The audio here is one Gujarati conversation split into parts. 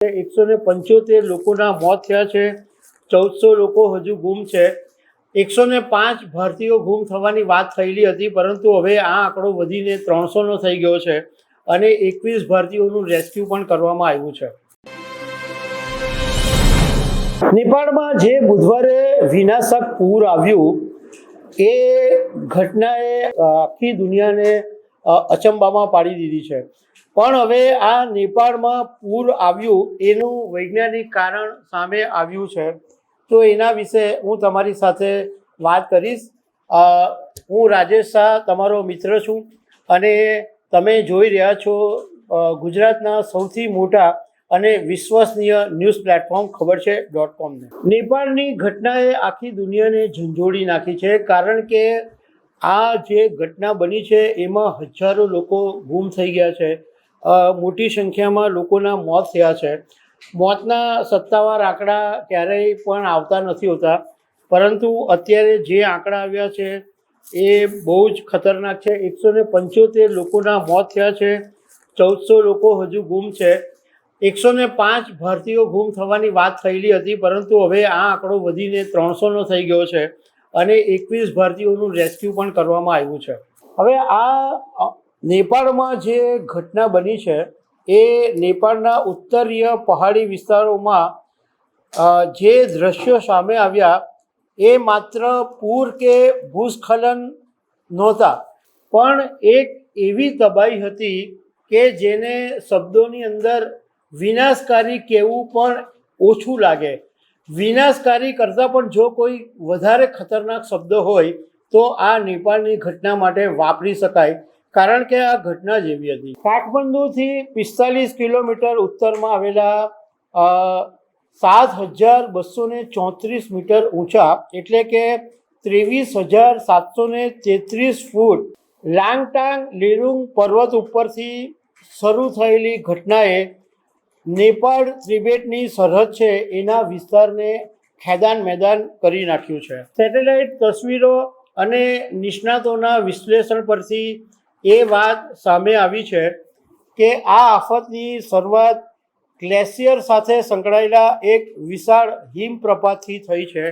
175 લોકોના મોત થયા છે, 1400 લોકો હજુ ગુમ છે. 105 ભારતીયો ગુમ થવાની વાત થયેલી હતી, પરંતુ હવે આ આંકડો વધીને 300નો થઈ ગયો છે અને 21 ભારતીયોનું રેસ્ક્યુ પણ કરવામાં આવ્યું છે. નેપાળમાં જે બુધવારે વિનાશક પૂર આવ્યું એ ઘટનાએ આખી દુનિયાને અચંબામાં પાડી દીધી છે. પણ હવે આ નેપાળમાં પૂર આવ્યું એનું વૈજ્ઞાનિક કારણ સામે આવ્યું છે, તો એના વિશે હું તમારી સાથે વાત કરીશ. હું રાજેશ શાહ, તમારો મિત્ર છું અને તમે જોઈ રહ્યા છો ગુજરાતના સૌથી મોટા અને વિશ્વસનીય ન્યૂઝ પ્લેટફોર્મ ખબર છે .com ને. નેપાળની ઘટનાએ આખી દુનિયાને ઝંઝોડી નાખી છે, કારણ કે આ જે ઘટના બની છે એમાં હજારો લોકો ગુમ થઈ ગયા છે. મોટી સંખ્યામાં લોકોના મોત થયા છે. મોતના સત્તાવાર આંકડા ક્યારેય પણ આવતા નથી હોતા, પરંતુ અત્યારે જે આંકડા આવ્યા છે એ બહુ જ ખતરનાક છે. 175 લોકોના મોત થયા છે, 1400 લોકો હજુ ગુમ છે. 105 ભારતીયો ગુમ થવાની વાત થયેલી હતી, પરંતુ હવે આ આંકડો વધીને 300નો થઈ ગયો છે અને 21 ભારતીયોનું રેસ્ક્યુ પણ કરવામાં આવ્યું છે. હવે આ નેપાળમાં જે ઘટના બની છે એ નેપાળના ઉત્તરીય પહાડી વિસ્તારોમાં જે દ્રશ્યો સામે આવ્યા એ માત્ર પૂર કે ભૂસ્ખલન નહોતા, પણ એક એવી તબાહી હતી કે જેને શબ્દોની અંદર વિનાશકારી કહેવું પણ ઓછું લાગે. વિનાશકારી કરતાં પણ જો કોઈ વધારે ખતરનાક શબ્દ હોય તો આ નેપાળની ઘટના માટે વાપરી શકાય, કારણ કે આ ઘટના જેવી હતી. કાઠમંડુથી 45 કિલોમીટર ઉત્તરમાં આવેલા 7234 મીટર ઊંચા એટલે કે 23,733 ફૂટ લાંગટાંગ લીરુંગ પર્વત ઉપરથી શરૂ થયેલી ઘટનાએ નેપાળ તિબેટની સરહદ છે એના વિસ્તારને ખેદાન મેદાન કરી નાખ્યું છે. સેટેલાઇટ તસવીરો અને નિષ્ણાતોના વિશ્લેષણ પરથી એ વાત સામે આવી છે કે આ આફતની શરૂઆત ગ્લેશિયર સાથે સંકળાયેલા એક વિશાળ હિમપ્રપાતથી થઈ છે.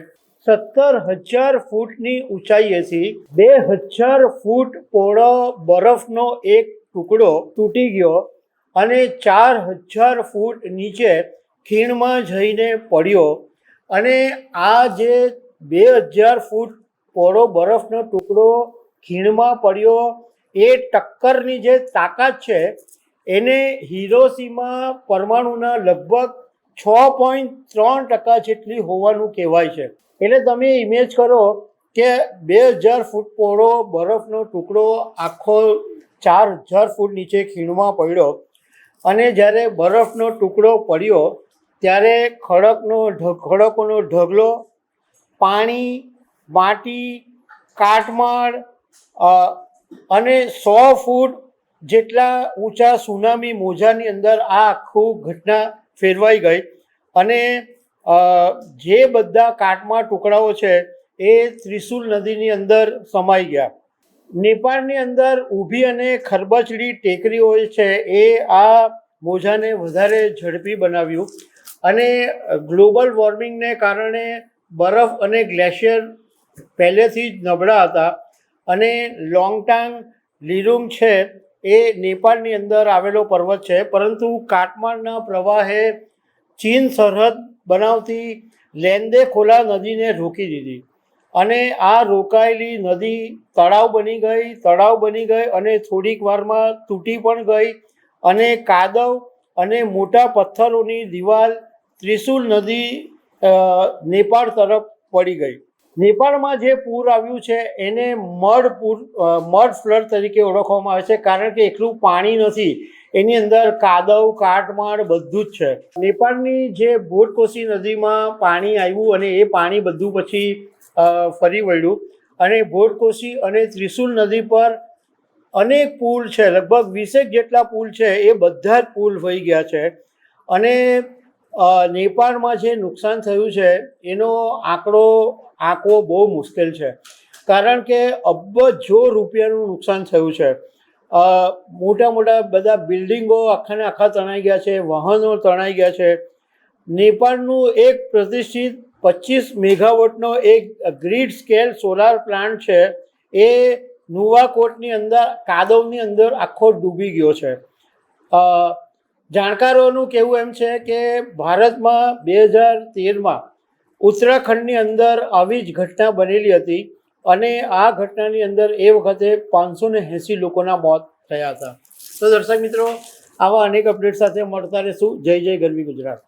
17,000 ફૂટની ઊંચાઈએથી 2,000 ફૂટ પહોળો બરફનો એક ટુકડો તૂટી ગયો અને 4,000 ફૂટ નીચે ખીણમાં જઈને પડ્યો. અને આ જે 2,000 ફૂટ પહોળો બરફનો ટુકડો ખીણમાં પડ્યો એ ટક્કરની જે તાકાત છે એને હિરોશીમા પરમાણુના લગભગ 6.3% જેટલી હોવાનું કહેવાય છે. એટલે તમે ઇમેજ કરો કે 2,000 ફૂટ પહોળો બરફનો ટુકડો આખો 4,000 ફૂટ નીચે ખીણમાં પડ્યો અને જ્યારે બરફનો ટુકડો પડ્યો ત્યારે ખડકોનો ઢગલો, પાણી, માટી, કાટમાળ અને 100 ફૂટ જેટલા ઊંચા સુનામી મોજાની અંદર આ આખું ઘટના ફેરવાઈ ગઈ અને જે બધા કાટમાળ ટુકડાઓ છે એ ત્રિશુલ નદીની અંદર સમાઈ ગયા. નેપાળની અંદર ઊભી અને ખરબચડી ટેકરીઓ છે એ આ મોજાને વધારે ઝડપી બનાવ્યું અને ગ્લોબલ વોર્મિંગને કારણે બરફ અને ગ્લેશિયર પહેલેથી જ નબળા હતા અને લોંગટાંગ લીરુંગ છે એ નેપાળની અંદર આવેલો પર્વત છે, પરંતુ કાટમાળના પ્રવાહે ચીન સરહદ બનાવતી લેન્દે ખોલા નદીને રોકી દીધી અને આ રોકાયેલી નદી તળાવ બની ગઈ અને થોડીક વારમાં તૂટી પણ ગઈ અને કાદવ અને મોટા પથ્થરોની દિવાલ ત્રિશુલ નદી નેપાળ તરફ પડી ગઈ. નેપાળમાં જે પૂર આવ્યું છે એને મડ ફ્લડ તરીકે ઓળખવામાં આવે છે, કારણ કે એકલું પાણી નથી, એની અંદર કાદવ, કાટમાળ બધું જ છે. નેપાળની જે બોટકોશી નદીમાં પાણી આવ્યું અને એ પાણી બધું પછી ફરી વળ્યું અને બોટકોશી અને ત્રિશુલ નદી પર અનેક પુલ છે, લગભગ 20 જેટલા પુલ છે, એ બધા જ પુલ વહી ગયા છે. અને નેપાળમાં જે નુકસાન થયું છે એનો આંકવો બહુ મુશ્કેલ છે, કારણ કે અબજો રૂપિયાનું નુકસાન થયું છે મોટા મોટા બધા બિલ્ડિંગો આખાને આખા તણાઈ ગયા છે, વાહનો તણાઈ ગયા છે. નેપાળનું એક પ્રતિષ્ઠિત 25 મેગાવોટનો એક ગ્રીડ સ્કેલ સોલાર પ્લાન્ટ છે, એ નુવાકોટની અંદર કાદવની અંદર આખો ડૂબી ગયો છે. જાણકારોનું કહેવું એમ છે કે ભારતમાં 2013માં ઉત્તરાખંડની અંદર આવી જ ઘટના બનેલી હતી અને આ ઘટનાની અંદર એ વખતે 580 લોકોના મોત થયા હતા. તો દર્શક મિત્રો, આવા અનેક અપડેટ સાથે મળતા રહીશું. જય જય ગરવી ગુજરાત.